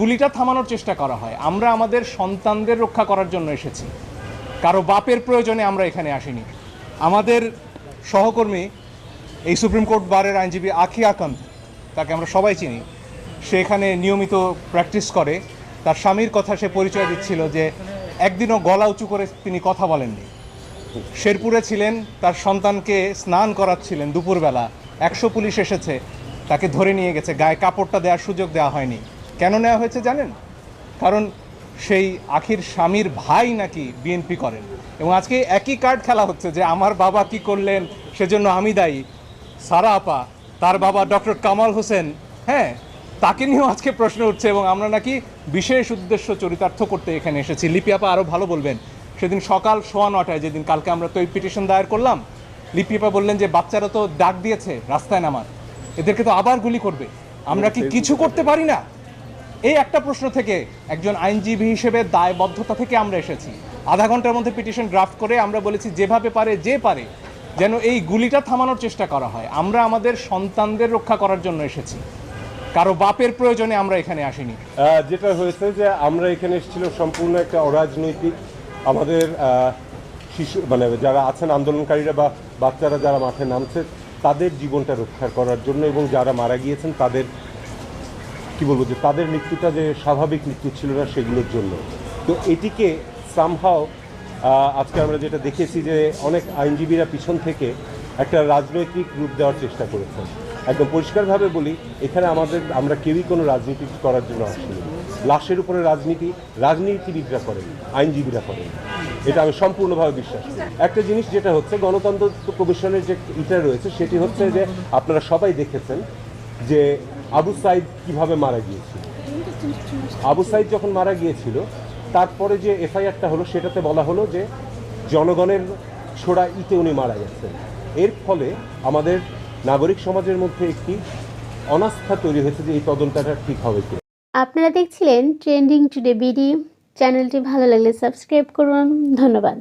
গুলিটা থামানোর চেষ্টা করা হয়। আমরা আমাদের সন্তানদের রক্ষা করার জন্য এসেছি, কারো বাপের প্রয়োজনে আমরা এখানে আসিনি। আমাদের সহকর্মী এই সুপ্রিম কোর্ট বারের আইনজীবী আখি আকান্ত, তাকে আমরা সবাই চিনি, সে এখানে নিয়মিত প্র্যাকটিস করে। তার স্বামীর কথা সে পরিচয় দিচ্ছিল যে একদিনও গলা উঁচু করে তিনি কথা বলেননি। শেরপুরে ছিলেন, তার সন্তানকে স্নান করাচ্ছিলেন দুপুরবেলা, 100 পুলিশ এসেছে, তাকে ধরে নিয়ে গেছে, গায়ে কাপড়টা দেওয়ার সুযোগ দেওয়া হয়নি। কেন নেওয়া হয়েছে জানেন? কারণ সেই আখির স্বামীর ভাই নাকি বিএনপি করেন, এবং আজকে একই কার্ড খেলা হচ্ছে যে আমার বাবা কি করলেন সেজন্য আমি দায়ী। সারা আপা, তার বাবা ডক্টর কামাল হোসেন, হ্যাঁ, তাকে নিয়েও আজকে প্রশ্ন উঠছে, এবং আমরা নাকি বিশেষ উদ্দেশ্য চরিতার্থ করতে এখানে এসেছি। লিপি আপা আরও ভালো বলবেন। সেদিন সকাল 9:15 যেদিন কালকে আমরা তো এই পিটিশন দায়ের করলাম, লিপি আপা বললেন যে বাচ্চারা তো ডাক দিয়েছে রাস্তায় নামার, এদেরকে তো আবার গুলি করবে, আমরা কি কিছু করতে পারি না? এই একটা প্রশ্ন থেকে একজন আইনজীবী হিসেবে দায়বদ্ধতা থেকে আমরা এসেছি। আধা ঘন্টার মধ্যে পিটিশন ড্রাফট করে আমরা বলেছি যেভাবে পারে যে পারে যেন এই গুলিটা থামানোর চেষ্টা করা হয়। আমরা আমাদের সন্তানদের রক্ষা করার জন্য এসেছি, কারো বাপের প্রয়োজনে আমরা এখানে আসিনি। যেটা হয়েছে যে আমরা এখানে এসেছিল সম্পূর্ণ একটা অরাজনৈতিক, আমাদের শিশু মানে যারা আছেন আন্দোলনকারীরা বা বাচ্চারা যারা মাঠে নামছে তাদের জীবনটা রক্ষা করার জন্য, এবং যারা মারা গিয়েছেন তাদের কি বলবো যে তাদের মৃত্যুটা যে স্বাভাবিক মৃত্যু ছিল না সেগুলোর জন্য। তো এটিকে সামহাও আজকে আমরা যেটা দেখেছি যে অনেক আইনজীবীরা পিছন থেকে একটা রাজনৈতিক রূপ দেওয়ার চেষ্টা করেছেন। একদম পরিষ্কারভাবে বলি, এখানে আমরা কেউই কোনো রাজনীতি করার জন্য আসিনি। লাশের উপরে রাজনীতিবিদরা করেন, আইনজীবীরা করেন, এটা আমি সম্পূর্ণভাবে বিশ্বাস করি। একটা জিনিস যেটা হচ্ছে গণতন্ত্র কমিশনের যে ইটা রয়েছে সেটি হচ্ছে যে আপনারা সবাই দেখেছেন যে আবু সাইদ কিভাবে মারা গিয়েছিল। আবু সাইদ যখন মারা গিয়েছিল তারপরে যে এফআইআরটা হলো সেটাতে বলা হলো যে জনগণের ছোড়া ইতে উনি মারা গেছেন। এর ফলে আমাদের নাগরিক সমাজের মধ্যে একটি অনাস্থা তৈরি হয়েছে যে এই তদন্তটা ঠিক হবে কি। আপনারা দেখছিলেন ট্রেন্ডিং টুডে বিডি। চ্যানেলটি ভালো লাগলে সাবস্ক্রাইব করুন। ধন্যবাদ।